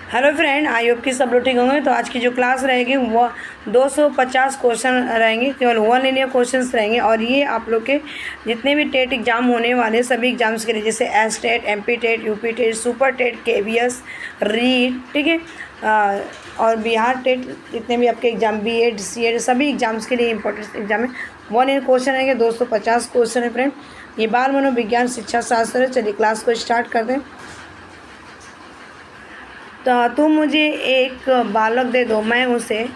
Hello friend, I hope कि सब लोग ठीक होंगे। तो आज की जो क्लास रहेगी वो 250 क्वेश्चन रहेंगे, केवल वन लीनियर क्वेश्चंस रहेंगे। और ये आप लोग के जितने भी टेट एग्जाम होने वाले सभी एग्जाम्स के लिए, जैसे S TET, MP TET, UP TET, super TET, KVS, REET, ठीक है, और बिहार टेट, जितने भी आपके एग्जाम BEd, C.Ed, सभी एग्जाम्स के लिए इंपॉर्टेंट एग्जाम है। वन ईयर क्वेश्चन रहेंगे, 250 क्वेश्चन है फ्रेंड। ये बाल मनोविज्ञान शिक्षा शास्त्र है। चलिए क्लास को स्टार्ट कर दें। तो तुम मुझे एक बालक दे दो, मैं उसे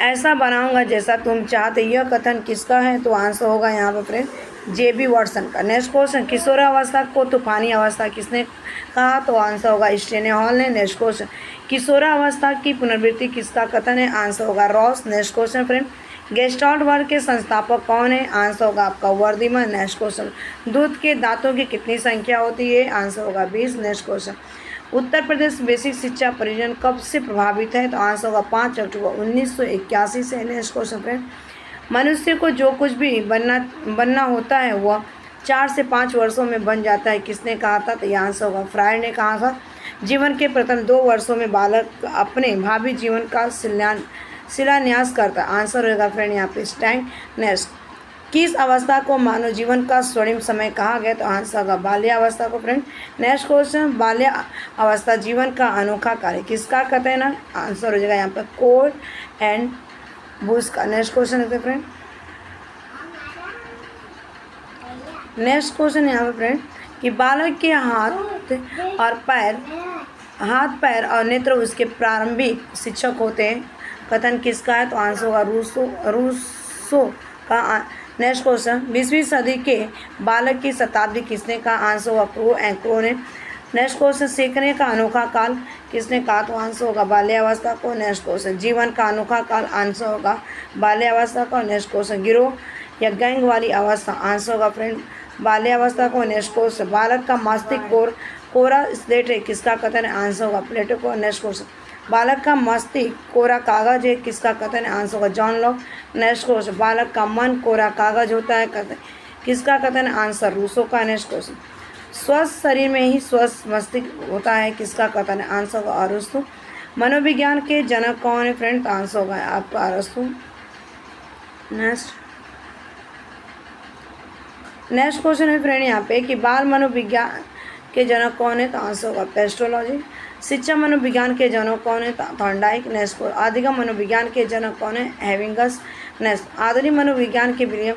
ऐसा बनाऊंगा जैसा तुम चाहते। यह कथन किसका है? तो आंसर होगा यहाँ पर फ्रेंड JB वाटसन का। नेक्स्ट क्वेश्चन, किशोरावस्था को तूफानी अवस्था किसने कहा? तो आंसर होगा स्टेने हॉल ने। नेक्स्ट क्वेश्चन, किशोरावस्था की पुनरावृत्ति किसका कथन है? आंसर होगा Ross. Next question friend, gestalt वर्ग के संस्थापक कौन है? आंसर होगा आपका वर्धीमन। नेक्स्ट क्वेश्चन, दूध के दांतों की कितनी संख्या होती है? आंसर होगा 20। Next question, Uttar Pradesh basic शिक्षा परियोजना कब से प्रभावित है? तो आंसर होगा 5 अक्टूबर 1981 से। नेक्स्ट क्वेश्चन फ्रेंड, मनुष्य को जो कुछ भी बनना होता है वह 4 से 5 वर्षों में बन जाता है, किसने कहा था? तो यह आंसर होगा फ्रायड ने कहा था। जीवन के प्रथम 2 वर्षों में बालक अपने भावी जीवन का शिलान्यास करता है। आंसर होगा फ्रेंड यहाँ पे स्टैंग। नेक्स्ट, किस अवस्था को मानव जीवन का स्वर्णिम समय कहा गया? तो आंसर होगा बाल्यावस्था को फ्रेंड। नेक्स्ट क्वेश्चन, बाल्य अवस्था जीवन का अनोखा कार्य किसका कहते हैं ना? आंसर हो जाएगा यहाँ पर कोल एंड बुश का। नेक्स्ट क्वेश्चन है फ्रेंड, नेक्स्ट क्वेश्चन यहाँ पर फ्रेंड कि बालक के हाथ पैर और नेत्र उसके प्रारंभिक शिक्षक होते हैं, कथन किसका है? तो आंसर होगा रूसो का। नेक्स्ट क्वेश्चन, 20वीं सदी के बालक की शताब्दी किसने कहा? आंसर होगा क्रो ने। नेक्स्ट क्वेश्चन, सीखने का अनोखा काल किसने कहा? तो आंसर होगा बाल्यावस्था को। नेक्स्ट क्वेश्चन, जीवन का अनोखा काल, आंसर होगा बाल्यावस्था को। नेक्स्ट क्वेश्चन, गिरोह या गैंग वाली अवस्था, आंसर होगा फ्रेंड बाल्यावस्था को। नेक्स्ट क्वेश्चन, बालक का मस्तिष्क कोरा स्लेट है, किसका कथन है? आंसर होगा प्लेटो को। नेक्स्ट क्वेश्चन, बालक का मस्तिष्क कोरा कागज है, किसका कथन है? आंसर होगा जॉन लॉक। नेक्स्ट क्वेश्चन, बालक का मन कोरा कागज होता है, कथन किसका कथन है? आंसर रूसो का। नेक्स्ट क्वेश्चन, स्वस्थ शरीर में ही स्वस्थ मस्तिष्क होता है, किसका कथन है? आंसर होगा अरस्तु। मनोविज्ञान के जनक कौन है फ्रेंड? तो आंसर होगा आपका अरस्तु। नेक्स्ट क्वेश्चन है फ्रेंड यहाँ पे कि बाल मनोविज्ञान के जनक कौन है? तो आंसर होगा पेस्ट्रोलॉजी। शिक्षा मनोविज्ञान के जनक कौन है? थॉर्नडाइक। नेक्स्ट, आदिगम मनोविज्ञान के जनक कौन है? हेविंगस। नेक्स्ट, आधुनिक मनोविज्ञान के विलियम,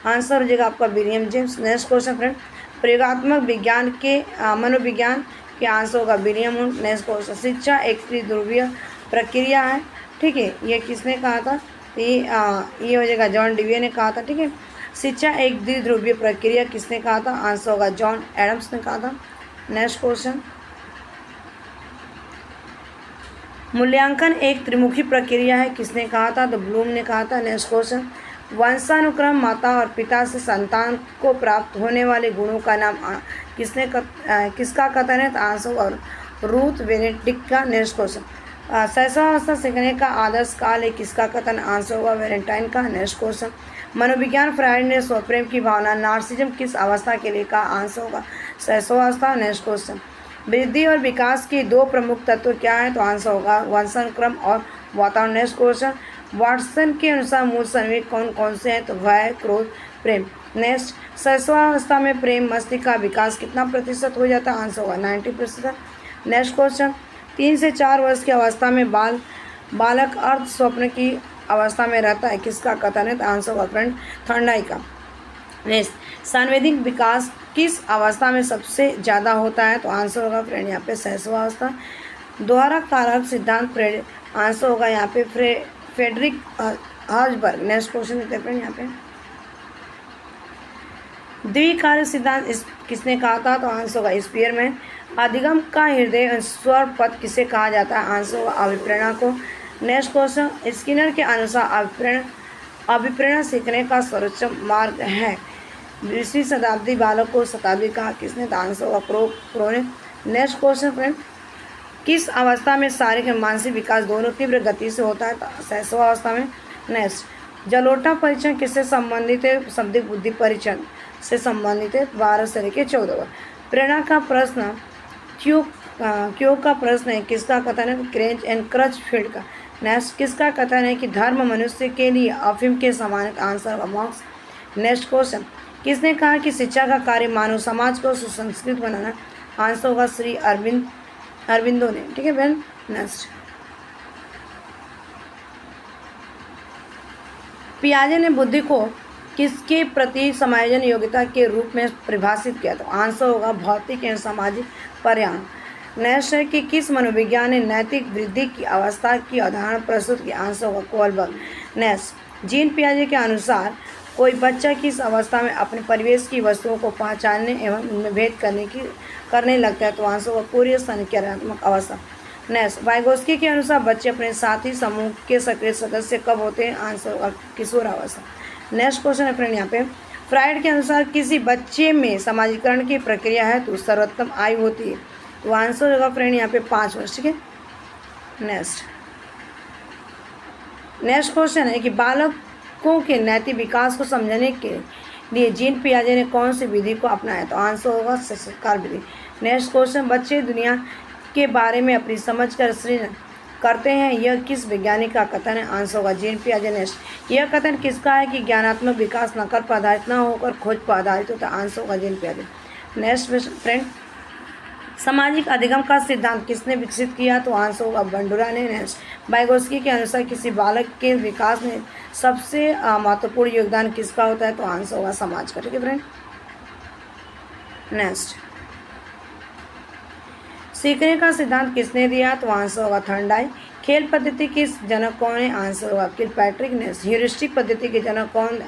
आंसर हो जाएगा आपका William James. Next question friend, प्रयोगात्मक विज्ञान के मनोविज्ञान के, आंसर होगा विलियम हुंट। नेक्स्ट क्वेश्चन, शिक्षा एक त्रिध्रुवीय प्रक्रिया है, ठीक है, ये किसने कहा था? ये हो जाएगा जॉन डिवे ने कहा था, ठीक है। शिक्षा एक द्विध्रुवीय प्रक्रिया किसने कहा था? आंसर होगा जॉन एडम्स ने कहा था। नेक्स्ट क्वेश्चन, मूल्यांकन एक त्रिमुखी प्रक्रिया है, किसने कहा था? तो ब्लूम ने कहा था। नेक्स्ट क्वेश्चन, वंशानुक्रम माता और पिता से संतान को प्राप्त होने वाले गुणों का नाम किसका कथन है? तो आंसर और रूथ बेनेडिक्ट का। नेक्स्ट क्वेश्चन, शैशवावस्था सीखने का आदर्श काल है, किसका कथन? आंसर होगा वैलेंटाइन का। नेक्स्ट क्वेश्चन, मनोविज्ञान फ्रायड ने स्वप्रेम की भावना नार्सिज्म किस अवस्था के लिए कहा? आंसर होगा शैशवावस्था। नेक्स्ट क्वेश्चन, वृद्धि और विकास के 2 प्रमुख तत्व क्या हैं? तो आंसर होगा वंशानुक्रम और वातावरण। नेक्स्ट क्वेश्चन, वाटसन के अनुसार मूल संवेग कौन कौन से हैं? तो भय, क्रोध, प्रेम। नेक्स्ट, शैशवावस्था में प्रेम मस्तिष्क का विकास कितना प्रतिशत हो जाता है? आंसर होगा 90%। नेक्स्ट क्वेश्चन, 3 से 4 वर्ष की अवस्था में बालक अर्ध स्वप्न की अवस्था में रहता है, किसका कथन है? तो आंसर होगा फ्रेंड थॉर्नडाइक का। नेक्स्ट, सांवेदिक विकास किस अवस्था में सबसे ज़्यादा होता है? तो आंसर होगा फ्रेंड यहाँ पे शैशवावस्था। दोहरा कारक सिद्धांत आंसर होगा यहाँ पे फ्रेडरिक हर्ज़बर्ग। नेक्स्ट क्वेश्चन देते हैं फ्रेंड यहाँ पे, द्विकारक सिद्धांत किसने कहा था? तो आंसर होगा स्पीयरमैन। अधिगम का हृदय स्वर पथ किसे कहा जाता है? आंसर होगा अभिप्रेरणा को। नेक्स्ट क्वेश्चन, स्किनर के अनुसार अभिप्रेरणा सीखने का सर्वोच्च मार्ग है। 20वीं शताब्दी बालक को शताब्दी कहा, किसने? तो आंसर होगा क्रो ने। नेक्स्ट क्वेश्चन फ्रेंड, किस अवस्था में शारीरिक और मानसिक विकास दोनों तीव्र गति से होता है? तो शैशवावस्था में। नेक्स्ट, जलोटा परीक्षण किससे संबंधित है? शाब्दिक बुद्धि परीक्षण से संबंधित है, 12 से लेकर 14 वर्ष। प्रेरणा का प्रश्न क्यों का प्रश्न है, किसका कथन है, क्रेंच एंड क्रचफील्ड का। नेक्स्ट, किसका कथन है कि धर्म मनुष्य के लिए अफीम के समान है, आंसर का मॉक्स। नेक्स्ट क्वेश्चन, किसने कहा कि शिक्षा का कार्य मानव समाज को सुसंस्कृत बनाना, आंसर होगा श्री अरविंदो ने। ठीक है बहन। नेक्स्ट, पियाजे ने बुद्धि को किसके प्रति समायोजन योग्यता के रूप में परिभाषित किया, तो आंसर होगा भौतिक एवं सामाजिक पर्यावरण। नेक्स्ट है कि किस मनोविज्ञान ने नैतिक वृद्धि की अवस्था की अवधारणा प्रस्तुत की, आंसर होगा कोलबर्ग। नेक्स्ट, जीन पियाजे के अनुसार कोई बच्चा किस अवस्था में अपने परिवेश की वस्तुओं को पहचानने एवं उनमें भेद करने लगता है, तो आंसर होगा पूर्व संज्ञानात्मक अवस्था। नेक्स्ट, वाइगोस्की के अनुसार बच्चे अपने साथी समूह के सक्रिय सदस्य कब होते हैं, आंसर होगा किशोरावस्था। नेक्स्ट क्वेश्चन है फ्रेंड यहाँ पे, फ्राइड के अनुसार किसी बच्चे में समाजीकरण की प्रक्रिया है तो सर्वोत्तम आयु होती है, तो आंसर होगा फ्रेंड यहाँ पे 5 वर्ष। ठीक है। नेक्स्ट क्वेश्चन है कि बालकों के नैतिक विकास को समझने के लिए जीन पियाजे ने कौन सी विधि को अपनाया, तो आंसर होगा संस्कार विधि। नेक्स्ट क्वेश्चन, बच्चे दुनिया के बारे में अपनी समझ का सृजन करते हैं, यह किस वैज्ञानिक का कथन है, आंसर होगा जीन पियाजे। नेक्स्ट, यह कथन किसका है कि ज्ञानात्मक विकास नकल पर आधारित न होकर खोज पर आधारित होता है, आंसर होगा जीन पियाजे। नेक्स्ट फ्रेंड, सामाजिक अधिगम का सिद्धांत किसने विकसित किया, तो आंसर होगा बंडुरा ने। नेक्स्ट, वाइगोस्की के अनुसार किसी बालक के विकास में सबसे महत्वपूर्ण योगदान किसका होता है, तो आंसर होगा समाज का। ठीक है फ्रेंड। नेक्स्ट, सीखने का सिद्धांत किसने दिया, तो आंसर होगा थर्नडाइक। खेल पद्धति के जनक कौन है, आंसर होगा किलपैट्रिक। नेक्स्ट, ह्यूरिस्टिक पद्धति के जनक कौन,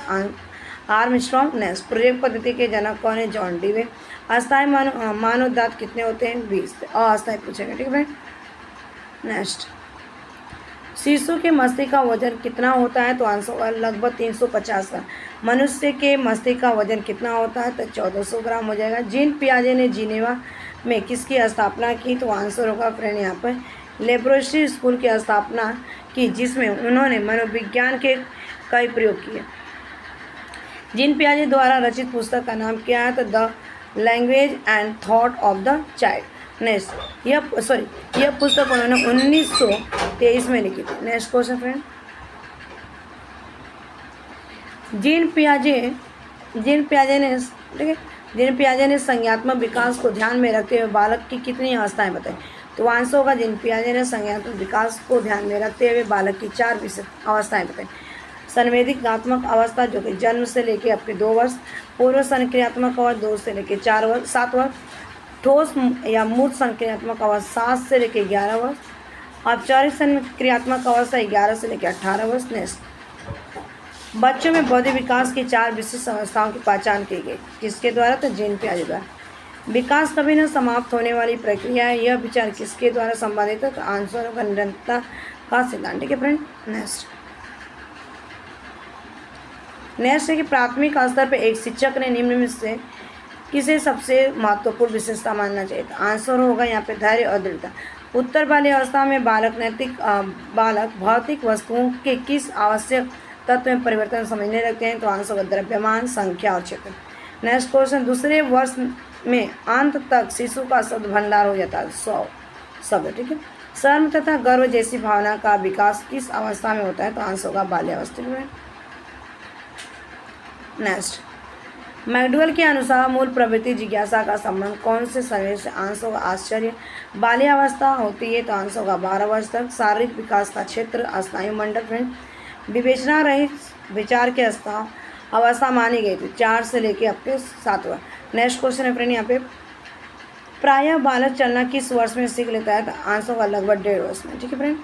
आर्मस्ट्रॉन्ग। नेक्स्ट, प्रोजेक्ट पद्धति के जनक कौन है, जॉन डीवे। अस्थायी मानव दांत कितने होते हैं, 20। अस्थायी पूछेंगे। ठीक है। नेक्स्ट, शिशु के मस्तिष्क का वजन कितना होता है, तो आंसर होगा लगभग 350 ग्राम। मनुष्य के मस्तिष्क का वजन कितना होता है, तो 1400 ग्राम हो जाएगा। जीन पियाजे ने जिनेवा में किसकी स्थापना की, तो आंसर होगा फ्रेंड यहाँ पर लेब्रोस्ट्री स्कूल की स्थापना की, जिसमें उन्होंने मनोविज्ञान के कई प्रयोग किए। जीन पियाजे द्वारा रचित पुस्तक का नाम क्या है, तो the language and thought of the child. Next, यह पुस्तक उन्होंने 1923 में लिखी थी। नेक्स्ट क्वेश्चन फ्रेंड, जीन पियाजे ने संज्ञात्मक विकास को ध्यान में रखते हुए बालक की कितनी अवस्थाएं बताई, तो आंसर होगा जीन पियाजे ने संज्ञात्मक विकास को ध्यान में रखते हुए बालक की 4 विशिष्ट अवस्थाएं बताई। संवेदनात्मक अवस्था जो कि जन्म से लेकर आपके 2 वर्ष, पूर्व संक्रियात्मक अवस्था 2 से लेकर 7 वर्ष, ठोस या मूर्त संक्रियात्मक अवस्था 7 से लेकर 11 वर्ष, औपचारिक संक्रियात्मक अवस्था 11 से लेकर 18 वर्ष। नेक्स्ट, बच्चों में बौद्धिक विकास की 4 विशिष्ट अवस्थाओं की पहचान की गई, किसके द्वारा, तो जीन पियाजे द्वारा। विकास कभी न समाप्त होने वाली प्रक्रिया है, यह विचार किसके द्वारा संबंधित है, तो आंसर होगा निरंतरता का सिद्धांत। ठीक है फ्रेंड। नेक्स्ट है कि प्राथमिक स्तर पर एक शिक्षक ने निम्न में से किसे सबसे महत्वपूर्ण विशेषता मानना चाहिए, तो आंसर होगा यहाँ पे धैर्य और दृढ़ता। उत्तर वाली अवस्था में बालक भौतिक वस्तुओं के किस आवश्यक तत्व में परिवर्तन समझने लगते हैं, तो आंसर होगा द्रव्यमान, संख्या और क्षेत्र। नेक्स्ट क्वेश्चन, दूसरे वर्ष में अंत तक शिशु का शब्द भंडार हो जाता है 100 शब्द। ठीक है। शर्म तथा गर्व जैसी भावना का विकास किस अवस्था में होता है, तो आंसर होगा बाल्यावस्था में। नेक्स्ट, मैकडूगल के अनुसार मूल प्रवृत्ति जिज्ञासा का संबंध कौन से समय से, आंसर होगा आश्चर्य। बाल्यावस्था होती है, तो आंसर होगा 12 वर्ष तक। शारीरिक विकास का क्षेत्र स्नायुमंडल फ्रेंड। विवेचना रहित विचार के अवस्था मानी गई थी 4 से लेकर आपके 7 वर्ष। नेक्स्ट क्वेश्चन है फ्रेंड यहाँ पे, प्रायः बालक चलना किस वर्ष में सीख लेता है, तो आंसर होगा लगभग 1.5 वर्ष में। ठीक है फ्रेंड।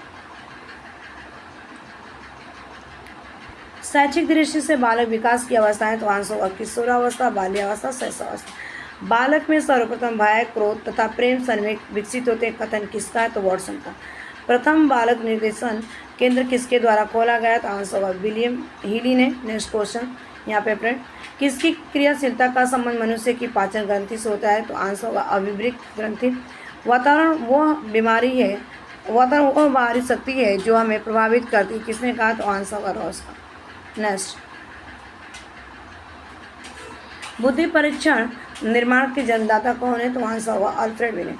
शैक्षिक दृष्टि से बालक विकास की अवस्था है, तो आंसर होगा किशोरावस्था, बाल्यावस्था, शैशवावस्था। बालक में सर्वप्रथम भय, क्रोध तथा प्रेम सन्वेग विकसित होते हैं, कथन किसका है, तो वॉटसन का। प्रथम बालक निर्देशन केंद्र किसके द्वारा खोला गया, तो आंसर होगा विलियम हीली ने। नेक्स्ट क्वेश्चन यहाँ पे फ्रेंड, किसकी क्रियाशीलता का संबंध मनुष्य की पाचन ग्रंथि से होता है, तो आंसर होगा अभिवृक्क ग्रंथि। वातावरण वो बाहरी शक्ति है जो हमें प्रभावित करती है, किसने कहा, तो आंसर होगा रॉस का। नेक्स्ट, बुद्धि परीक्षण निर्माण के जन्मदाता कौन है, तो आंसर होगा अल्फ्रेड विले।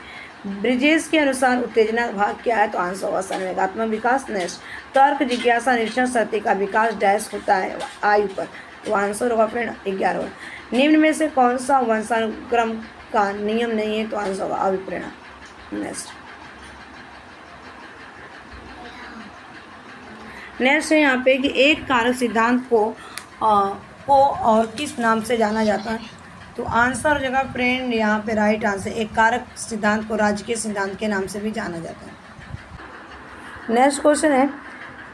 ब्रिजेश के अनुसार उत्तेजना भाग क्या है? तो आंसर होगा संवेगात्मक विकास। नेक्स्ट, तर्क जिज्ञासा निरीक्षण शक्ति का विकास डैश होता है आयु पर। तो आंसर होगा फ्रेंड 11। निम्न में से कौन सा वंशानुक्रम का नियम नहीं है? तो आंसर होगा अभिप्रेरण। नेक्स्ट है यहाँ पे कि एक कारक सिद्धांत को और किस नाम से जाना जाता है? तो आंसर हो जाएगा फ्रेंड यहाँ पे राइट आंसर, एक कारक सिद्धांत को राजकीय सिद्धांत के नाम से भी जाना जाता है। नेक्स्ट क्वेश्चन है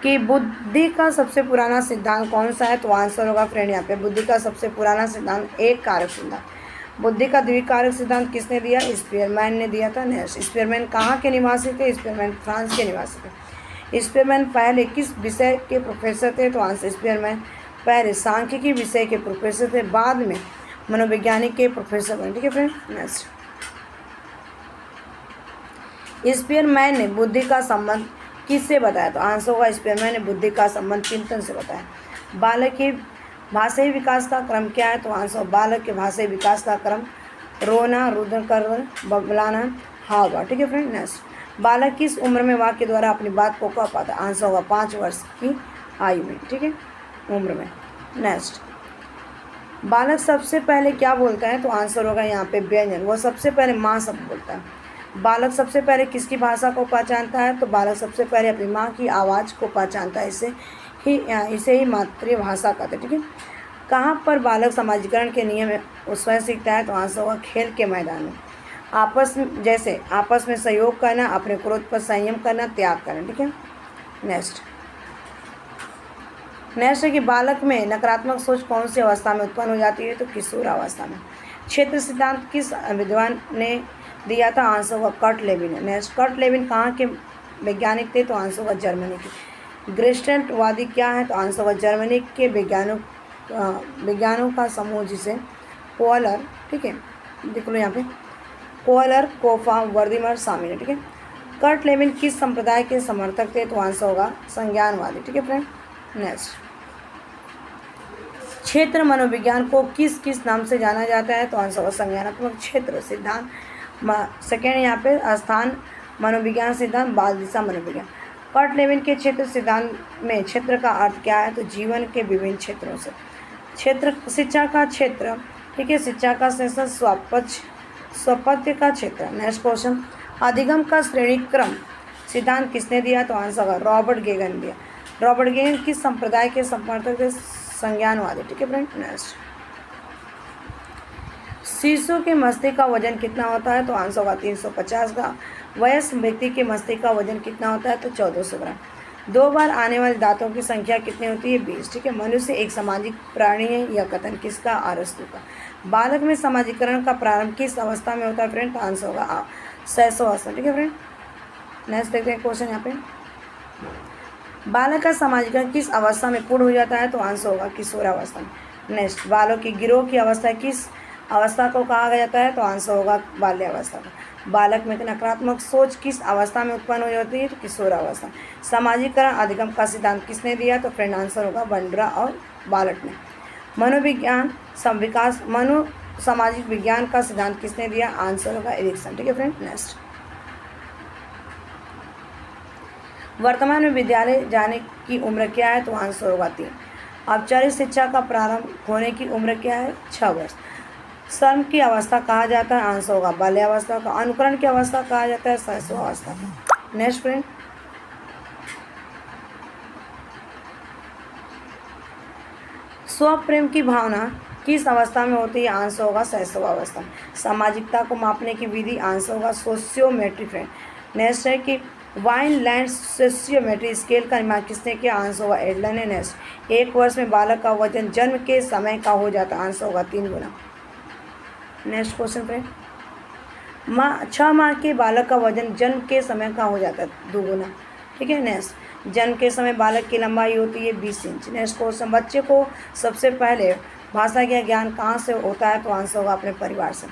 कि बुद्धि का सबसे पुराना सिद्धांत कौन सा है? तो आंसर होगा फ्रेंड यहाँ पे बुद्धि का सबसे पुराना सिद्धांत एक कारक सिद्धांत। बुद्धि का द्विकारक सिद्धांत किसने दिया? स्पीयरमैन ने दिया था। नेक्स्ट, स्पीयरमैन कहाँ के निवासी थे? स्पीयरमैन फ्रांस के निवासी थे। स्पीयरमैन पहले किस विषय के प्रोफेसर थे? तो आंसर स्पीयरमैन पहले सांख्यिकी विषय के प्रोफेसर थे, बाद में मनोवैज्ञानिक के प्रोफेसर बने। ठीक है फ्रेंड। नेक्स्ट, स्पीयरमैन ने बुद्धि का संबंध किससे बताया? तो आंसर होगा स्पीयरमैन ने बुद्धि का संबंध चिंतन से बताया। बालक के भाषाई विकास का क्रम क्या है? तो आंसर बालक के भाषाई विकास का क्रम रोना, रुदन करना, बबलाना, हावभाव। ठीक है फ्रेंड। नेक्स्ट, बालक किस उम्र में वाक्य द्वारा अपनी बात को कह पाता है? आंसर होगा 5 वर्ष की आयु में। ठीक है, उम्र में। नेक्स्ट, बालक सबसे पहले क्या बोलता है? तो आंसर होगा यहाँ पे व्यंजन, वो सबसे पहले माँ शब्द बोलता है। बालक सबसे पहले किसकी भाषा को पहचानता है? तो बालक सबसे पहले अपनी माँ की आवाज़ को पहचानता है, इसे ही मातृभाषा कहते हैं। ठीक है। कहाँ पर बालक समाजीकरण के नियम स्वयं सीखता है? तो आंसर होगा खेल के मैदान में। आपस में सहयोग करना, अपने क्रोध पर संयम करना, त्याग करना। ठीक है। नेक्स्ट है कि बालक में नकारात्मक सोच कौन सी अवस्था में उत्पन्न हो जाती है? तो किशोरावस्था में। क्षेत्र सिद्धांत किस विद्वान ने दिया था? आंसर होगा कर्ट लेविन ने। नेक्स्ट, कर्ट लेविन कहाँ के वैज्ञानिक थे? तो आंसर होगा जर्मनी के। गेस्टल्टवादी क्या है? तो आंसर होगा जर्मनी के विज्ञानों का समूह जिसे कोहलर, ठीक है, देख लो यहाँ पे, कोहलर, कोफा, वर्दीमर शामिल है। ठीक है। कर्ट लेविन किस संप्रदाय के समर्थक थे? तो आंसर होगा संज्ञानवादी। ठीक है फ्रेंड। नेक्स्ट, क्षेत्र मनोविज्ञान को किस किस नाम से जाना जाता है? तो आंसर होगा संज्ञानात्मक क्षेत्र सिद्धांत। सेकेंड यहाँ पे स्थान मनोविज्ञान सिद्धांत, बाल दिशा मनोविज्ञान। कर्ट लेविन के क्षेत्र सिद्धांत में क्षेत्र का अर्थ क्या है? तो जीवन के विभिन्न क्षेत्रों से। क्षेत्र शिक्षा का क्षेत्र, ठीक है, शिक्षा का सेशन, स्वपत्य का क्षेत्र। नेक्स्ट क्वेश्चन, अधिगम का श्रेणी क्रम सिद्धांत किसने दिया? तो आंसर होगा रॉबर्ट गेगन ने दिया। रॉबर्ट गेगन किस संप्रदाय के समर्थक थे? संज्ञानवादी। ठीक है फ्रेंड। नेक्स्ट, शिशु के मस्तिष्क का वजन कितना होता है? तो आंसर होगा 350 ग्राम। वयस्क व्यक्ति के मस्तिष्क का वजन कितना होता है? तो 1400 ग्राम। 2 बार आने वाले दांतों की संख्या कितनी होती है? 20। ठीक है। मनुष्य एक सामाजिक प्राणी है, यह कथन किसका? अरस्तु का। बालक में सामाजिकरण का प्रारंभ किस अवस्था में होता है फ्रेंड? तो आंसर होगा शैशव अवस्था। ठीक है फ्रेंड। नेक्स्ट देखते हैं क्वेश्चन यहाँ पे, बालक का सामाजिकरण किस अवस्था में पूर्ण हो जाता है? तो आंसर होगा किशोरावस्था में। नेक्स्ट, बालों की गिरोह की अवस्था किस अवस्था को कहा जाता है? तो आंसर होगा बाल्यावस्था का। बालक में नकारात्मक सोच किस अवस्था में उत्पन्न हो जाती है? तो किशोरावस्था। सामाजिकरण अधिगम का सिद्धांत किसने दिया? तो फ्रेंड आंसर होगा बंडरा और बालट ने। मनोविज्ञान विकास सामाजिक विज्ञान का सिद्धांत किसने दिया? आंसर होगा एरिक्सन। ठीक है फ्रेंड। नेक्स्ट, वर्तमान में विद्यालय जाने की उम्र क्या है? तो आंसर होगा 3। औपचारिक शिक्षा का प्रारंभ होने की उम्र क्या है? 6 वर्ष। श्रम की अवस्था कहा जाता है? आंसर होगा बाल्यावस्था का। अनुकरण की अवस्था कहा जाता है? शैशवावस्था का। नेक्स्ट फ्रेंड, स्वप्रेम की भावना किस अवस्था में होती है? आंसर होगा शैशवावस्था में। सामाजिकता को मापने की विधि? आंसर होगा सोशियोमेट्री फ्रेंड। नेक्स्ट है कि वाइनलैंड सोशियोमेट्री स्केल का निर्माण किसने किया? आंसर होगा एडलर ने। नेक्स्ट, 1 वर्ष में बालक का वजन जन्म के समय का हो जाता है? आंसर होगा 3 गुना। नेक्स्ट क्वेश्चन फ्रेंड, 6 माह के बालक का वजन जन्म के समय का हो जाता है? 2 गुना। ठीक है। नेक्स्ट, जन्म के समय बालक की लंबाई होती है 20 इंच। नेक्स्ट क्वेश्चन, बच्चे को सबसे पहले भाषा का ज्ञान कहाँ से होता है? तो आंसर होगा अपने परिवार से।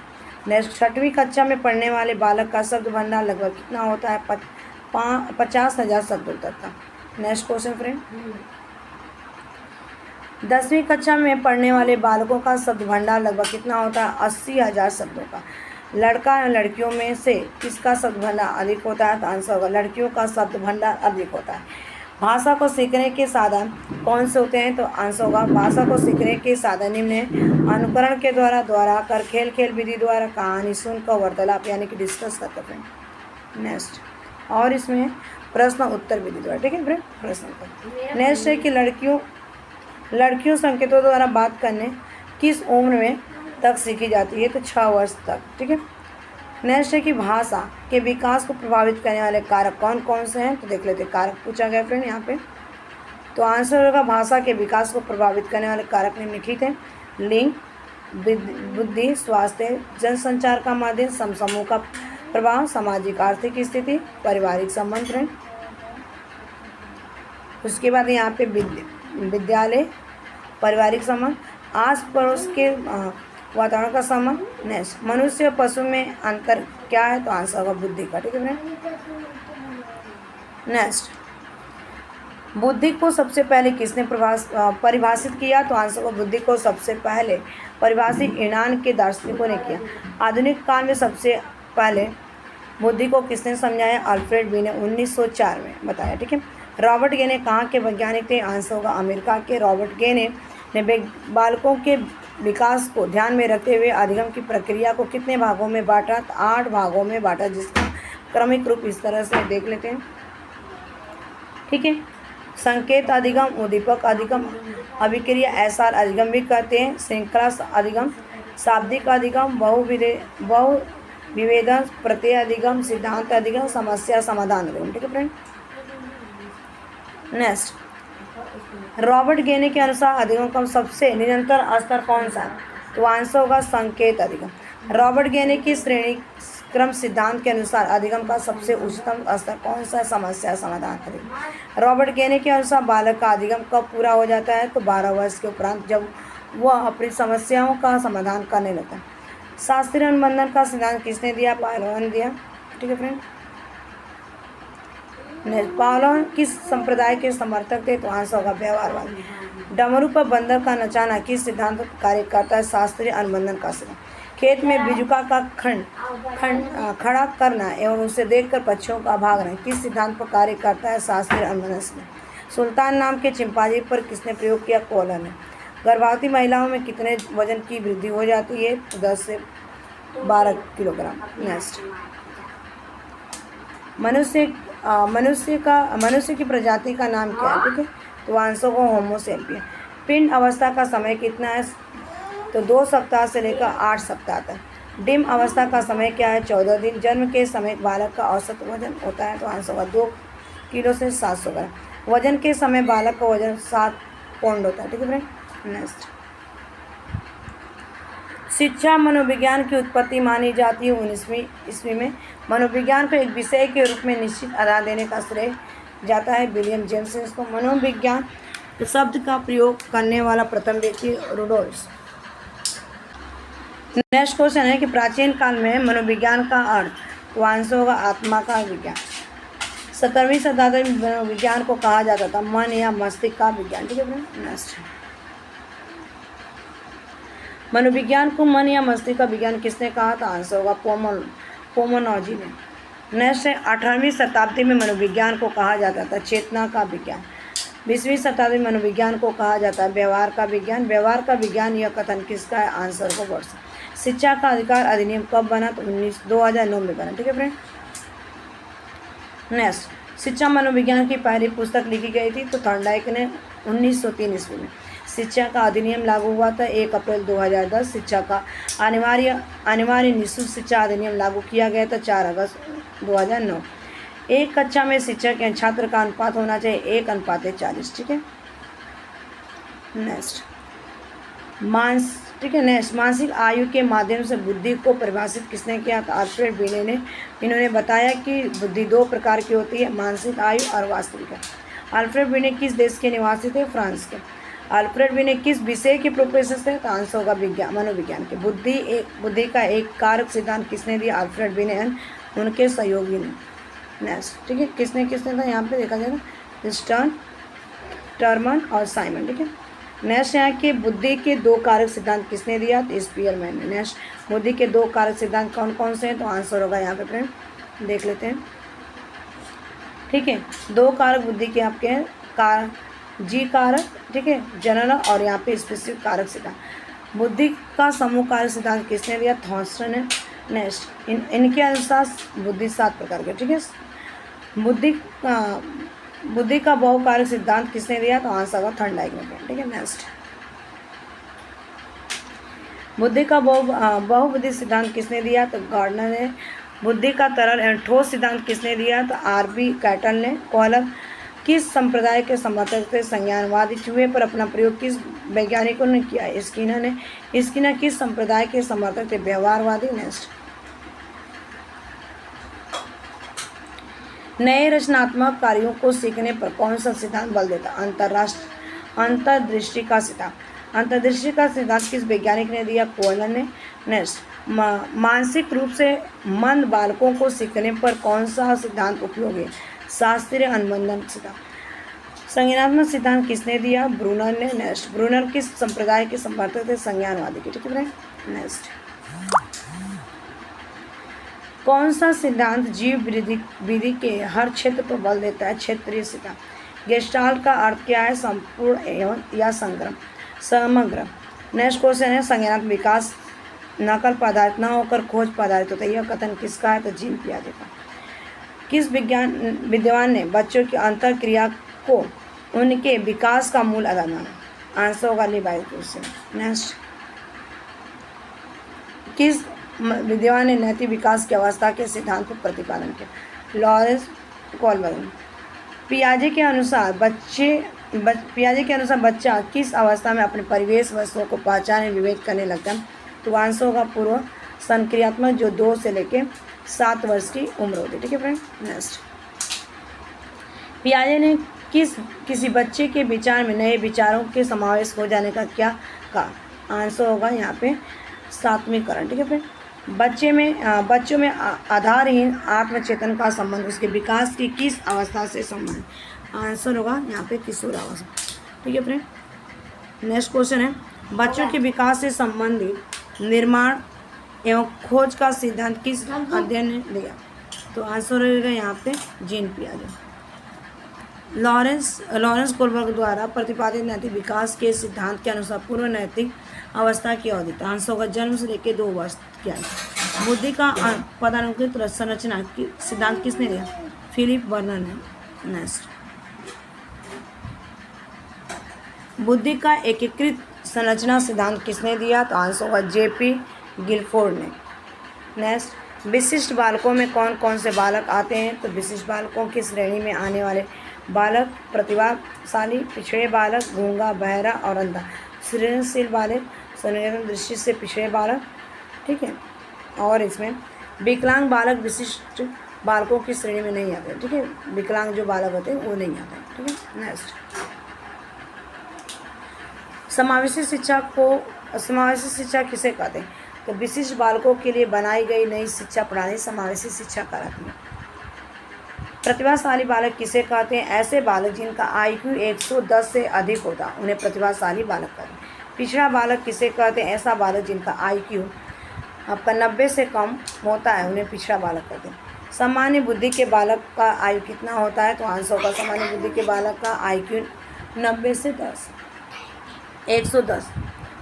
नेक्स्ट, 6वीं कक्षा में पढ़ने वाले बालक का शब्द भंडार लगभग कितना होता है? 50,000 शब्दों तक का। नेक्स्ट क्वेश्चन फ्रेंड, 10वीं कक्षा में पढ़ने वाले बालकों का शब्द भंडार लगभग कितना होता है? 80,000 शब्दों का। लड़का या लड़कियों में से किसका शब्द भंडार अधिक होता है? तो आंसर होगा लड़कियों का शब्द भंडार अधिक होता है। भाषा को सीखने के साधन कौन से होते हैं? तो आंसर होगा भाषा को सीखने के साधन निम्न है: अनुकरण के द्वारा, दोहराकर, खेल खेल विधि द्वारा, कहानी सुनकर, वार्तालाप यानी कि डिस्कस करते हैं। नेक्स्ट, और इसमें प्रश्न उत्तर विधि द्वारा। ठीक है फ्रेंड, प्रश्न उत्तर। नेक्स्ट है कि लड़कियों संकेतों द्वारा बात करने किस उम्र में तक सीखी जाती है? तो 6 वर्ष तक। ठीक है। नेक्स्ट है कि भाषा के विकास को प्रभावित करने वाले कारक कौन कौन से हैं? तो देख लेते हैं, कारक पूछा गया फ्रेंड यहाँ पे। तो आंसर होगा भाषा के विकास को प्रभावित करने वाले कारक निम्नलिखित हैं: लिंग, बुद्धि, स्वास्थ्य, जनसंचार का माध्यम, समूह का प्रभाव, सामाजिक आर्थिक स्थिति, पारिवारिक संबंध फ्रेंड। उसके बाद यहाँ पे विद्यालय, पारिवारिक संबंध, आस पड़ोस के वातावरण का संबंध। नेक्स्ट, मनुष्य और पशु में अंतर क्या है? तो आंसर होगा बुद्धि का। ठीक है फ्रेंड। नेक्स्ट, बुद्धि को सबसे पहले किसने परिभाषित किया? तो आंसर होगा बुद्धि को सबसे पहले परिभाषित यूनान के दार्शनिकों ने किया। आधुनिक काल में सबसे पहले बुद्धि को किसने समझाया? अल्फ्रेड बी ने 1904 में बताया। ठीक है। रॉबर्ट गे ने कहाँ के वैज्ञानिक थे? आंसर होगा अमेरिका के रॉबर्ट गे ने बालकों के विकास को ध्यान में रखते हुए अधिगम की प्रक्रिया को कितने भागों में बांटा? 8 भागों में बांटा, जिसका क्रमिक रूप इस तरह से देख लेते हैं। ठीक है। संकेत अधिगम, उद्दीपक अधिगम, अभिक्रिया एसआर अधिगम भी कहते हैं, श्रृंखला अधिगम, शाब्दिक अधिगम, बहुविवेदन, प्रत्यय अधिगम, सिद्धांत अधिगम, समस्या समाधान अधिगम। ठीक है फ्रेंड। नेक्स्ट, रॉबर्ट गेने के अनुसार अधिगम का सबसे निरंतर स्तर कौन सा है? तो आंसर होगा संकेत अधिगम। रॉबर्ट गेने की श्रेणी क्रम सिद्धांत के अनुसार अधिगम का सबसे उच्चतम स्तर कौन सा है? समस्या समाधान अधिगम। रॉबर्ट गेने के अनुसार बालक का अधिगम कब पूरा हो जाता है? तो 12 वर्ष के उपरांत, जब वह अपनी समस्याओं का समाधान करने लगता है। शास्त्रीय अनुबंधन का सिद्धांत किसने दिया? पावलोव ने दिया। ठीक है फ्रेंड। पावलोव किस संप्रदाय के समर्थक थे? तो आंसर होगा व्यवहारवाद। डमरू पर बंदर का नचाना किस सिद्धांत पर कार्य करता है? शास्त्रीय अनुबंधन का सिद्धांत। खेत में बिजुका का खड़ा करना एवं उसे देखकर पक्षियों का भागना किस सिद्धांत पर कार्य करता है? शास्त्रीय अनुबंधन सिद्धांत। सुल्तान नाम के चिंपांजी पर किसने प्रयोग किया? कोहलर ने। गर्भवती महिलाओं में कितने वजन की वृद्धि हो जाती है? 10 से 12 किलोग्राम। नेक्स्ट, मनुष्य की प्रजाति का नाम क्या है? ठीक है। तो आंसर को होमो सेपियन। पिंड अवस्था का समय कितना है? तो 2 सप्ताह से लेकर 8 सप्ताह तक। डिम अवस्था का समय क्या है? 14 दिन। जन्म के समय बालक का औसत वजन होता है? तो आंसर होगा 2 किलो से 700 ग्राम। वजन के समय बालक का वजन 7 पाउंड होता है। ठीक है फ्रेंड। नेक्स्ट, शिक्षा मनोविज्ञान की उत्पत्ति मानी जाती है 19वीं ईस्वी में। मनोविज्ञान को एक विषय के रूप में निश्चित आधार देने का श्रेय जाता है विलियम जेम्स ने इसको। मनोविज्ञान शब्द का प्रयोग करने वाला प्रथम व्यक्ति रूडोल्फ। नेक्स्ट क्वेश्चन है कि प्राचीन काल में मनोविज्ञान का अर्थ, तो आंसर होगा आत्मा का विज्ञान। 17वीं शताब्दी में मनोविज्ञान को कहा जाता था मन या मस्तिष्क का विज्ञान। ठीक है फ्रेंड। नेक्स्ट, मनोविज्ञान को मन या मस्तिष्क का विज्ञान किसने कहा था? आंसर होगा पोमोनोजी ने। नेक्स्ट है 18वीं शताब्दी में मनोविज्ञान को कहा जाता था चेतना का विज्ञान। 20वीं शताब्दी में मनोविज्ञान को कहा जाता है व्यवहार का विज्ञान। व्यवहार का विज्ञान यह कथन किसका है? आंसर को वर्ष। शिक्षा का अधिकार अधिनियम कब बना? तो 2009 में बना। ठीक है फ्रेंड। नेक्स्ट, शिक्षा मनोविज्ञान की पहली पुस्तक लिखी गई थी तो थॉर्नडाइक ने 1903 ईस्वी में। शिक्षा का अधिनियम लागू हुआ था 1 अप्रैल 2010। शिक्षा का अनिवार्य निःशुल्क शिक्षा अधिनियम लागू किया गया था 4 अगस्त 2009। एक कक्षा में शिक्षक या छात्र का अनुपात होना चाहिए 1:40। ठीक है। नेक्स्ट, नेक्स्ट, मानसिक आयु के माध्यम से बुद्धि को परिभाषित किसने किया था? अल्फ्रेड बिने ने। इन्होंने बताया कि बुद्धि 2 प्रकार की होती है, मानसिक आयु और वास्तविक। अल्फ्रेड बिने किस देश के निवासी थे? फ्रांस के। अल्फ्रेड बिने किस विषय के प्रोफेसर थे? तो आंसर होगा मनोविज्ञान के। बुद्धि का एक कारक सिद्धांत किसने दिया? अल्फ्रेड बिने, उनके सहयोगी ने। नेक्स्ट, ठीक है, किसने था यहाँ पे देखा जाएगा, स्टर्न, टर्मन और साइमन। ठीक है। नेक्स्ट यहाँ के बुद्धि के 2 कारक सिद्धांत किसने दिया? तो स्पीयरमैन ने। नेक्स्ट बुद्धि के 2 कारक सिद्धांत कौन कौन से हैं? तो आंसर होगा यहाँ पे फ्रेंड, देख लेते हैं। ठीक है, 2 कारक बुद्धि के आपके हैं, जी कारक, ठीक है, जनरल, और यहाँ पे स्पेसिफिक कारक सिद्धांत। बुद्धि का समूह कारक सिद्धांत किसने दिया? थॉमसन ने। नेक्स्ट इनके अनुसार बुद्धि 7 प्रकार के, ठीक है। बुद्धि का बहुकारक सिद्धांत किसने दिया? तो आंसर होगा थॉर्नडाइक ने। ठीक है, नेक्स्ट बुद्धि का बहुबुद्धि सिद्धांत किसने दिया? तो गार्डनर ने। बुद्धि का तरल एवं ठोस सिद्धांत किसने दिया? तो आरबी कैटल ने। कॉलर किस संप्रदाय के समर्थक थे? संज्ञानवादी। चूहे पर अपना प्रयोग किस वैज्ञानिकों ने किया? स्किनर ने। स्किनर किस संप्रदाय के समर्थक थे? व्यवहारवादी। नेक्स्ट नए रचनात्मक कार्यों को सीखने पर कौन सा सिद्धांत बल देता? अंतर्दृष्टि का सिद्धांत। अंतर्दृष्टि का सिद्धांत किस वैज्ञानिक ने दिया? कोहलर ने। नेक्स्ट मानसिक रूप से मंद बालकों को सीखने पर कौन सा सिद्धांत उपयोगी है? शास्त्रीय अनुबंधन सिद्धांत। संज्ञानात्मक सिद्धांत किसने दिया? ब्रूनर ने। नेक्स्ट ब्रूनर किस संप्रदाय के समर्थक थे? संज्ञानवादी के। ठीक है फ्रेंड, नेक्स्ट कौन सा सिद्धांत जीव विधि के हर क्षेत्र पर बल देता है? क्षेत्रीय सिद्धांत। गेस्टाल्ट का अर्थ क्या है? संपूर्ण एवं या समग्र। नेक्स्ट क्वेश्चन है संज्ञानात्मक विकास नकल पर आधारित न होकर खोज पर आधारित होता है। यह कथन किसका है? तो जीन पियाजे का। किस विद्वान ने बच्चों की अंतर क्रिया को उनके विकास का मूल आधार माना? आंसर होगा लीबाइस। नेक्स्ट किस विद्वान ने नैतिक विकास की अवस्था के सिद्धांत पर प्रतिपादन किया? Lawrence Kohlberg. पियाजे के अनुसार बच्चा किस अवस्था में अपने परिवेश वस्तुओं को पहचाने विवेक करने लगता है? तो आंसर होगा पूर्व संक्रियात्मक, जो 2 से लेकर 7 वर्ष की उम्र होती है। ठीक है फ्रेंड, नेक्स्ट पियाजे ने किसी बच्चे के विचार में नए विचारों के समावेश हो जाने का क्या कहा? आंसर होगा यहाँ पे सात्विकरण। ठीक है फ्रेंड, बच्चों में आधारहीन आत्मचेतन का संबंध उसके विकास की किस अवस्था से संबंध? आंसर होगा यहाँ पे किशोरावस्था। ठीक है फ्रेंड, नेक्स्ट क्वेश्चन है बच्चों के विकास से संबंधित निर्माण एवं खोज का सिद्धांत किस अध्ययन ने दिया? तो आंसर रहेगा यहाँ पे जीन पियाजे। लॉरेंस कोलबर्ग द्वारा प्रतिपादित नैतिक विकास के सिद्धांत के अनुसार पूर्व नैतिक अवस्था की अवधि? आंसर होगा जन्म से लेकर 2 वर्ष क्या है। बुद्धि का पदानुक्रमित संरचना सिद्धांत किसने दिया? फिलिप बर्नर ने। नेक्स्ट बुद्धि का एकीकृत संरचना सिद्धांत किसने दिया? तो आंसर होगा जेपी गिलफोर्ड ने। नेक्स्ट विशिष्ट बालकों में कौन कौन से बालक आते हैं? तो विशिष्ट बालकों की श्रेणी में आने वाले बालक प्रतिभाशाली, पिछड़े बालक, गूंगा, बहरा और अंधा, सृजनशील बालक, संवेदन दृष्टि से पिछड़े बालक। ठीक है, और इसमें विकलांग बालक विशिष्ट बालकों की श्रेणी में नहीं आते। ठीक है, विकलांग जो बालक होते हैं वो नहीं आते। ठीक है, नेक्स्ट समावेशी शिक्षा किसे कहते हैं? तो विशिष्ट बालकों के लिए बनाई गई नई शिक्षा प्रणाली समावेशी शिक्षा कहलाती है। प्रतिभाशाली बालक किसे कहते हैं? ऐसे बालक जिनका IQ 110 से अधिक होता है उन्हें प्रतिभाशाली बालक कहते हैं। पिछड़ा बालक किसे कहते हैं? ऐसा बालक जिनका IQ आपका 90 से कम होता है उन्हें पिछड़ा बालक कहते हैं। सामान्य बुद्धि के बालक का IQ कितना होता है? तो आंसर होगा सामान्य बुद्धि के बालक का IQ 90 से 110।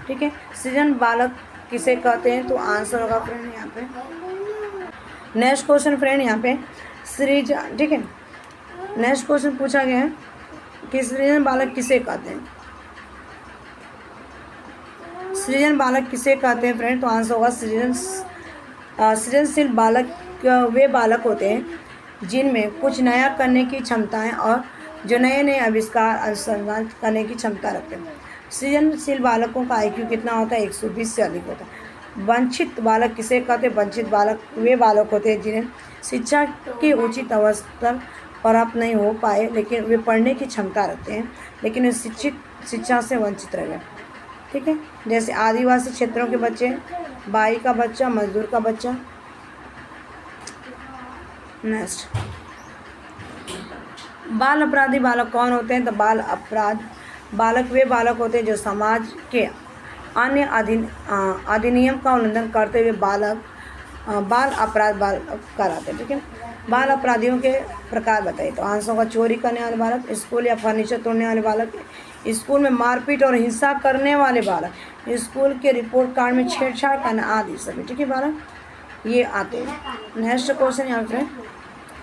ठीक है, सृजन बालक किसे कहते हैं? तो आंसर होगा फ्रेंड यहाँ पे नेक्स्ट क्वेश्चन फ्रेंड यहाँ पे सृजन। ठीक है, नेक्स्ट क्वेश्चन पूछा गया है कि सृजन बालक किसे कहते हैं? सृजन बालक किसे कहते हैं फ्रेंड? तो आंसर होगा सृजनशील बालक वे बालक होते हैं जिनमें कुछ नया करने की क्षमताएं और जो नए आविष्कार अनुसंधान करने की क्षमता रखते हैं। सृजनशील बालकों का IQ कितना होता है? 120 से अधिक होता है। वंचित बालक किसे कहते हैं? वंचित बालक वे बालक होते हैं जिन्हें शिक्षा के उचित अवसर प्राप्त नहीं हो पाए लेकिन वे पढ़ने की क्षमता रखते हैं लेकिन वे शिक्षा से वंचित रह गए। ठीक है, जैसे आदिवासी क्षेत्रों के बच्चे, बाई का बच्चा, मजदूर का बच्चा। नेक्स्ट बाल अपराधी बालक कौन होते हैं? तो बाल बालक वे बालक होते हैं जो समाज के अन्य अधिनियम का उल्लंघन करते हुए बाल अपराध कराते हैं। ठीक है, बाल अपराधियों के प्रकार बताइए। तो आंसर होगा चोरी करने वाले बालक, स्कूल या फर्नीचर तोड़ने वाले बालक, स्कूल में मारपीट और हिंसा करने वाले बालक, स्कूल के रिपोर्ट कार्ड में छेड़छाड़ करना आदि सभी। ठीक है बालक, ये आते हैं। नेक्स्ट क्वेश्चन यहाँ पे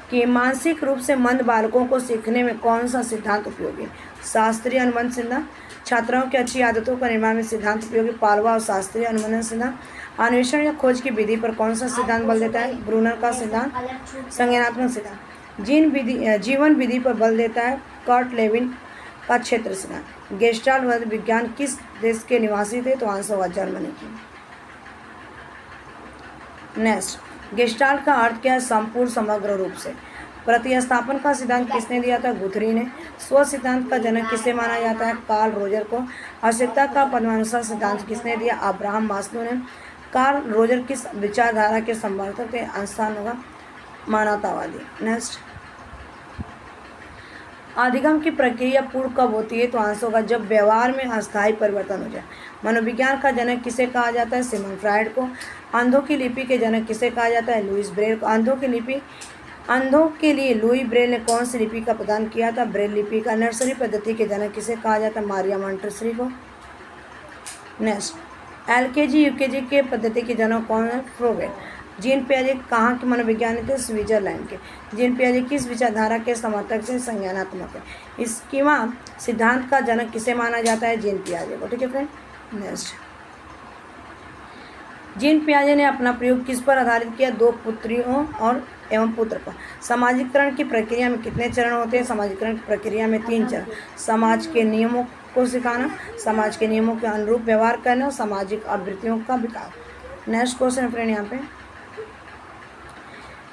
कि मानसिक रूप से मंद बालकों को सीखने में कौन सा सिद्धांत उपयोगी? शास्त्रीय अनुबंध सिद्धांत, छात्राओं की अच्छी आदतों का निर्माण में सिद्धांत उपयोगी, पालवा और शास्त्रीय अनुबंध सिद्धांत, अन्वेषण या खोज की विधि पर कौन सा सिद्धांत बल देता है? ब्रूनर का सिद्धांत, संज्ञानात्मक सिद्धांत, जीवन विधि पर बल देता है? कर्ट लेविन का क्षेत्र सिद्धांत। गेस्टाल्ट विज्ञान किस देश के निवासी थे? तो आंसर होगा जर्मनी की। नेक्स्ट, गेस्टाल्ट का अर्थ क्या है? संपूर्ण समग्र रूप से। प्रतिस्थापन का सिद्धांत किसने दिया था? गुथरी ने। स्व सिद्धांत का जनक किसे माना जाता है? कार्ल रोजर को। आवश्यकता का पद्मानुसार सिद्धांत किसने दिया? अब्राहम मास्लो ने। कार्ल रोजर किस विचारधारा के समर्थक थे? आंसर होगा मानवतावादी। नेक्स्ट, अधिगम की प्रक्रिया पूर्ण कब होती है? तो आंसर होगा जब व्यवहार में अस्थायी परिवर्तन हो जाए। मनोविज्ञान का जनक किसे कहा जाता है? सिमन फ्रायड को। अंधों की लिपि के जनक किसे कहा जाता है? लुईस ब्रेल को। अंधों के लिए लुई ब्रेल ने कौन सी लिपि का प्रदान किया था? ब्रेल लिपि का। नर्सरी पद्धति के जनक किसे कहा जाता है? मारिया मॉन्टेसरी को। नेक्स्ट, एलकेजी यूकेजी के पद्धति के जनक कौन है? फ्रोबेल। जीन पियाजे कहाँ के मनोविज्ञानी थे? स्विट्जरलैंड के। जीन पियाजे किस विचारधारा के समर्थक से? संज्ञानात्मक है। स्कीमा सिद्धांत का जनक किसे माना जाता है? जीन पियाजे को। ठीक है फ्रेंड। नेक्स्ट, जीन पियाजे ने अपना प्रयोग किस पर आधारित किया? दो पुत्रियों और एवं पुत्र पर। सामाजिकरण की प्रक्रिया में कितने चरण होते हैं? सामाजिकरण की प्रक्रिया में 3 चरण। समाज के नियमों को सिखाना, समाज के नियमों के अनुरूप व्यवहार करना और सामाजिक आवृत्तियों का विकास। नेक्स्ट क्वेश्चन फ्रेंड यहाँ पे,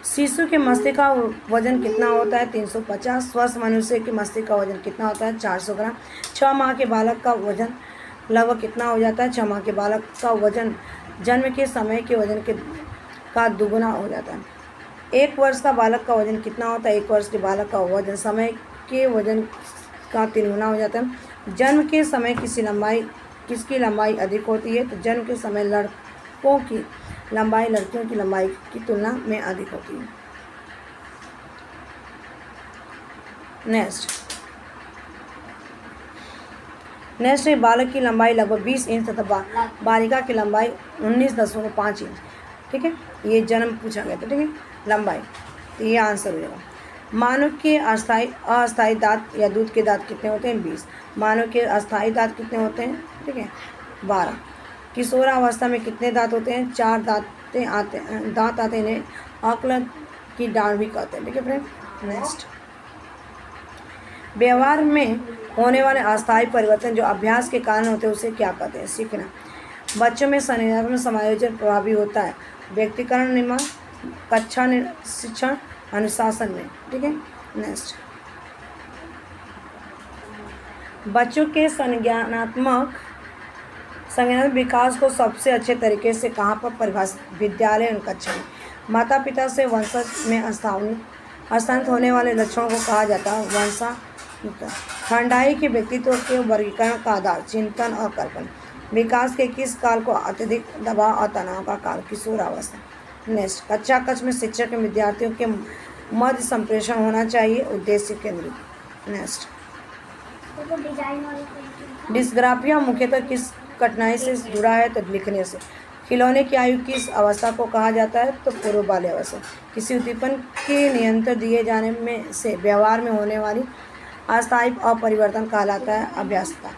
शिशु के मस्तिष्क का वजन कितना होता है? 350। स्वस्थ मनुष्य के मस्तिष्क का वजन कितना होता है? 400 ग्राम। 6 माह के बालक का वजन लगभग कितना हो जाता है? 6 माह के बालक का वजन जन्म के समय के वजन का दुगुना हो जाता है। 1 वर्ष का बालक का वजन कितना होता है? 1 वर्ष के बालक का वजन समय के वजन का 3 गुना हो जाता है। जन्म के समय किसकी लंबाई अधिक होती है? तो जन्म के समय लड़कों की लंबाई लड़कियों की लंबाई की तुलना में अधिक होती है। नेक्स्ट है बालक की लंबाई लगभग 20 इंच तथा बालिका की लंबाई 19.5 इंच। ठीक है, ये जन्म पूछा गया था। ठीक है, लंबाई, तो ये आंसर हो जाएगा। मानव के अस्थायी दांत या दूध के दांत कितने होते हैं? 20। मानव के अस्थायी दांत कितने होते हैं? ठीक है, 12। किशोरावस्था में कितने दांत होते हैं? 4 दांत आते हैं। इन्हें आकलन की डांड भी कहते हैं। ठीक है फ्रेंड। नेक्स्ट, व्यवहार में होने वाले अस्थायी परिवर्तन जो अभ्यास के कारण होते हैं उसे क्या कहते हैं? सीखना। बच्चों में संज्ञानात्मक समायोजन प्रभावी होता है व्यक्तिकरण निर्माण, कक्षा शिक्षण, अनुशासन में। ठीक है। नेक्स्ट, बच्चों के संज्ञानात्मक विकास को सबसे अच्छे तरीके से कहाँ पर परिभाषित? विद्यालय और कक्षा में। माता पिता से वंशज में स्थानांतरित होने वाले लक्षणों को कहा जाता है वंशानुक्रम। खंडाई के व्यक्तित्व के वर्गीकरण का आधार चिंतन और कल्पना। विकास के किस काल को अत्यधिक दबाव और तनाव का काल? किशोरावस्था। नेक्स्ट, कक्षा में शिक्षक एवं विद्यार्थियों के मध्य संप्रेषण होना चाहिए, उद्देश्य केंद्रित। नेक्स्ट, डिस्ग्राफिया मुख्यतः किस कठिनाई से जुड़ा है? तो लिखने से। खिलौने की आयु किस अवस्था को कहा जाता है? तो पूर्व बाल्यावस्था। किसी उद्दीपन के नियंत्रण दिए जाने में से व्यवहार में होने वाली अस्थायी अपरिवर्तन कहलाता है अभ्यासता।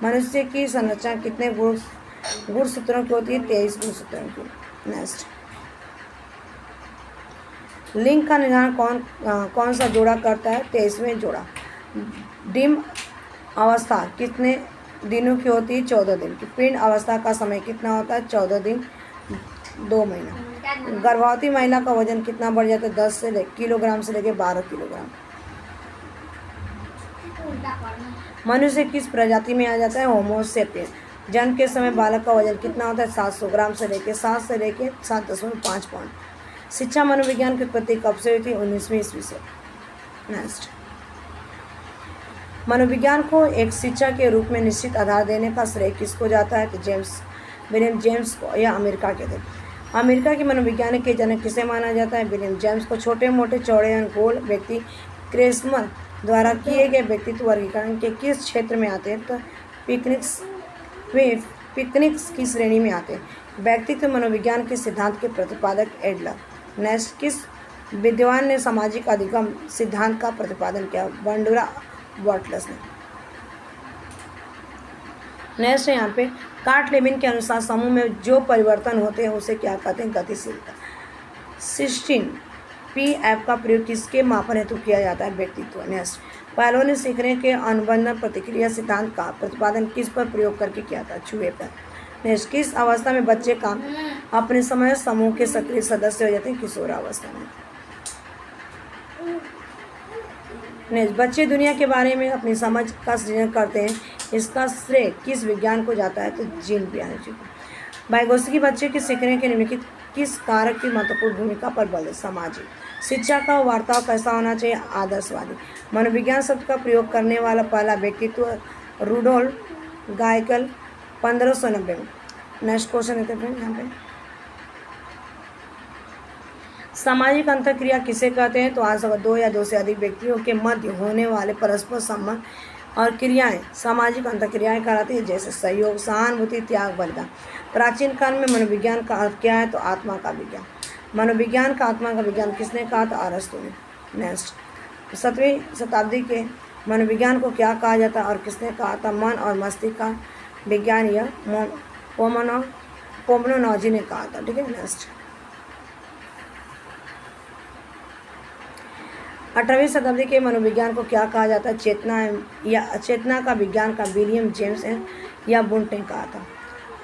मनुष्य की संरचना कितने गुणसूत्रों की होती है? 23 गुणसूत्रों की। नेक्स्ट, लिंग का निर्धारण कौन सा जोड़ा करता है? 23वें जोड़ा। डिम अवस्था कितने दिनों की होती है? 14 दिन की। पिंड अवस्था का समय कितना होता है? 14 दिन 2 महीना। गर्भवती महिला का वजन कितना बढ़ जाता है? 10 किलोग्राम से लेकर 12 किलोग्राम। मनुष्य किस प्रजाति में आ जाता है? होमो सेपियन। जन्म के समय बालक का वजन कितना होता है? 700 ग्राम से लेकर 7.5 पाउंड। शिक्षा मनोविज्ञान की उत्पत्ति कब से हुई थी? 19वीं ईस्वी से। नेक्स्ट, मनोविज्ञान को एक शिक्षा के रूप में निश्चित आधार देने का श्रेय किसको जाता है? तो विलियम जेम्स को, या अमेरिका के थे। अमेरिका के मनोविज्ञानिक के जनक किसे माना जाता है? विलियम जेम्स को। छोटे मोटे चौड़े गोल व्यक्ति क्रेसमर द्वारा किए गए व्यक्तित्व वर्गीकरण के किस क्षेत्र में आते हैं? तो पिकनिक्स की श्रेणी में आते हैं। व्यक्तित्व मनोविज्ञान के सिद्धांत के प्रतिपादक एडलर। नेक्स्ट, किस विद्वान ने सामाजिक अधिगम सिद्धांत का प्रतिपादन किया? बंडूरा बॉटलस ने। नेक्स्ट है यहाँ पे, कार्ट लेविन के अनुसार समूह में जो परिवर्तन होते हैं उसे क्या कहते हैं? गतिशीलता। 16 PF का प्रयोग किसके मापन हेतु किया जाता है? व्यक्तित्व। नेक्स्ट, पहलों ने सीखने के अनुबंधन प्रतिक्रिया सिद्धांत का प्रतिपादन किस पर प्रयोग करके किया था? चूहे पर। नेक्स्ट, किस अवस्था में बच्चे का अपने समय समूह के सक्रिय सदस्य हो जाते हैं? किशोरावस्था में। नेक्स्ट, बच्चे दुनिया के बारे में अपनी समझ का सृजन करते हैं, इसका श्रेय किस विज्ञान को जाता है? तो जीन पियाजे को। वाइगोत्स्की बच्चे के सीखने के निम्नलिखित किस कारक की महत्वपूर्ण भूमिका पर बल है? सामाजिक। शिक्षा का वार्ताव कैसा होना चाहिए? आदर्शवादी। मनोविज्ञान शब्द का प्रयोग करने वाला पहला व्यक्तित्व रूडोल्फ गायकल 1590 में। नेक्स्ट क्वेश्चन है फ्रेंड यहाँ पे, सामाजिक अंतःक्रिया किसे कहते हैं? तो आंसर 2 या 2 से अधिक व्यक्तियों के मध्य होने वाले परस्पर संबंध और क्रियाएं सामाजिक अंतःक्रियाएं कहलाती हैं, जैसे सहयोग, सहानुभूति, त्याग, बलिदान। प्राचीन काल में मनोविज्ञान का अर्थ क्या है? तो आत्मा का विज्ञान। मनोविज्ञान का आत्मा का विज्ञान किसने कहा? तो अरस्तु ने। नेक्स्ट, 7वीं शताब्दी के मनोविज्ञान को क्या कहा जाता है और किसने कहा था? मन और मस्तिष्क का विज्ञान या पोमनोलॉजी ने कहा था। ठीक है। नेक्स्ट, 18वीं शताब्दी के मनोविज्ञान को क्या कहा जाता है? चेतना या अचेतना का विज्ञान का विलियम जेम्स या बुंट ने कहा था।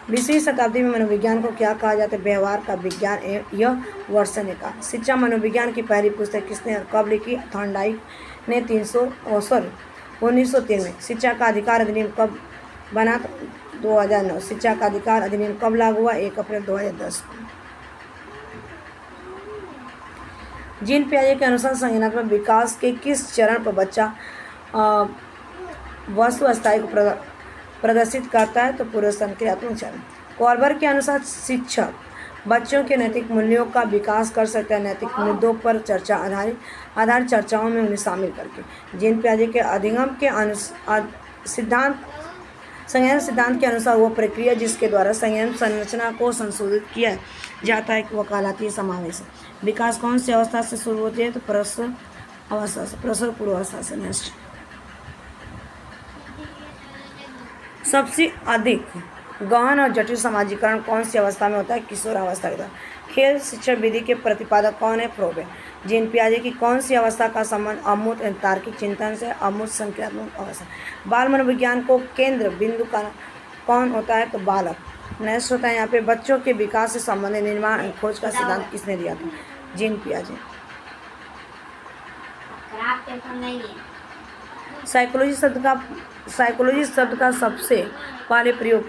20वीं शताब्दी में मनोविज्ञान को क्या कहा जाता है? व्यवहार का विज्ञान यह वर्सन ने कहा। शिक्षा मनोविज्ञान की पहली पुस्तक किसने और कब लिखी? थॉर्नडाइक ने 1903 में। शिक्षा का अधिकार अधिनियम कब बना? 2009। शिक्षा का अधिकार अधिनियम कब लागू हुआ? 1 अप्रैल 2010 को। जीन पियाजे के अनुसार संज्ञानात्मक विकास के किस चरण पर बच्चा वस्तु अस्थायी को प्रदर्शित करता है? तो पूर्व संक्रियात्मक चरण। कॉर्बर के अनुसार शिक्षक बच्चों के नैतिक मूल्यों का विकास कर सकता है नैतिक मुद्दों पर चर्चा आधारित चर्चाओं में उन्हें शामिल करके। जीन पियाजे के अधिगम के संज्ञान सिद्धांत के अनुसार वो प्रक्रिया जिसके द्वारा संज्ञान संरचना को संशोधित किया जाता है वो कहलाती है समावेश। विकास कौन सी अवस्था से शुरू होती है? तो प्रसव अवस्था से, प्रसव पूर्वावस्था से। नेक्स्ट, सबसे अधिक गहन और जटिल समाजीकरण कौन सी अवस्था में होता है? किशोरावस्था के दौरान। खेल शिक्षण विधि के प्रतिपादक कौन है? फ्रोबे। जीन पियाजे की कौन सी अवस्था का संबंध अमूर्त तार्किक चिंतन से? अमूर्त संक्रियात्मक अवस्था। बाल मनोविज्ञान को केंद्र बिंदु का कौन होता है? तो बालक। नेक्स्ट होता है यहाँ पे, बच्चों के विकास से संबंधित निर्माण खोज का सिद्धांत किसने दिया था? जीन पियाजे। साइकोलॉजी शब्द का सबसे पहले प्रयोग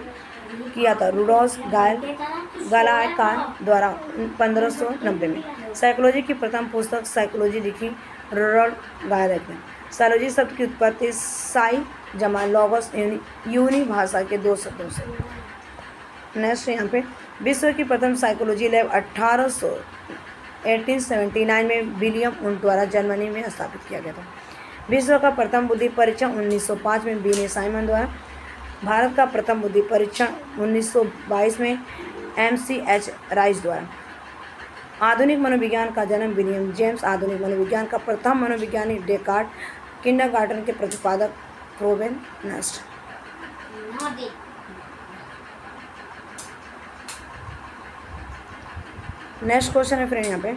किया था रूडोल्फ गायकल द्वारा 1590 में। साइकोलॉजी की प्रथम पुस्तक साइकोलॉजी लिखी रूडोल्फ गायकल ने। साइकोलॉजी शब्द की उत्पत्ति साई जमा लॉगोस यूनी भाषा के 2 शब्दों से। नेक्स्ट यहाँ पे, विश्व की प्रथम साइकोलॉजी लैब 1879 में विलियम उंट द्वारा जर्मनी में स्थापित किया गया था। विश्व का प्रथम बुद्धि परीक्षण 1905 में बीने साइमन द्वारा। भारत का प्रथम बुद्धि परीक्षण 1922 में MCH राइस द्वारा। आधुनिक मनोविज्ञान का जन्म विलियम जेम्स। आधुनिक मनोविज्ञान का प्रथम मनोविज्ञानी डेकार्ट। किंडरगार्टन के प्रतिपादक फ्रोबेन। नेक्स्ट, नेक्स्ट क्वेश्चन है फ्रेंड यहाँ पे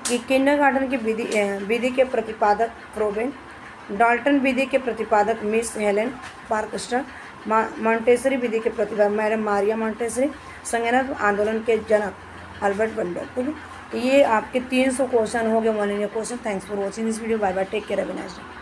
कि किंडरगार्टन की विधि के प्रतिपादक फ्रोबेन। डाल्टन विधि के प्रतिपादक मिस हेलेन पार्कस्टर। मॉन्टेसरी विधि के प्रतिपादक मैडम मारिया मॉन्टेसरी। संज्ञानात्मक आंदोलन के जनक अल्बर्ट बंडल। ठीक है, ये आपके 300 क्वेश्चन हो गए, 1 question. Thanks for watching this video. Bye bye, take care, have a nice day.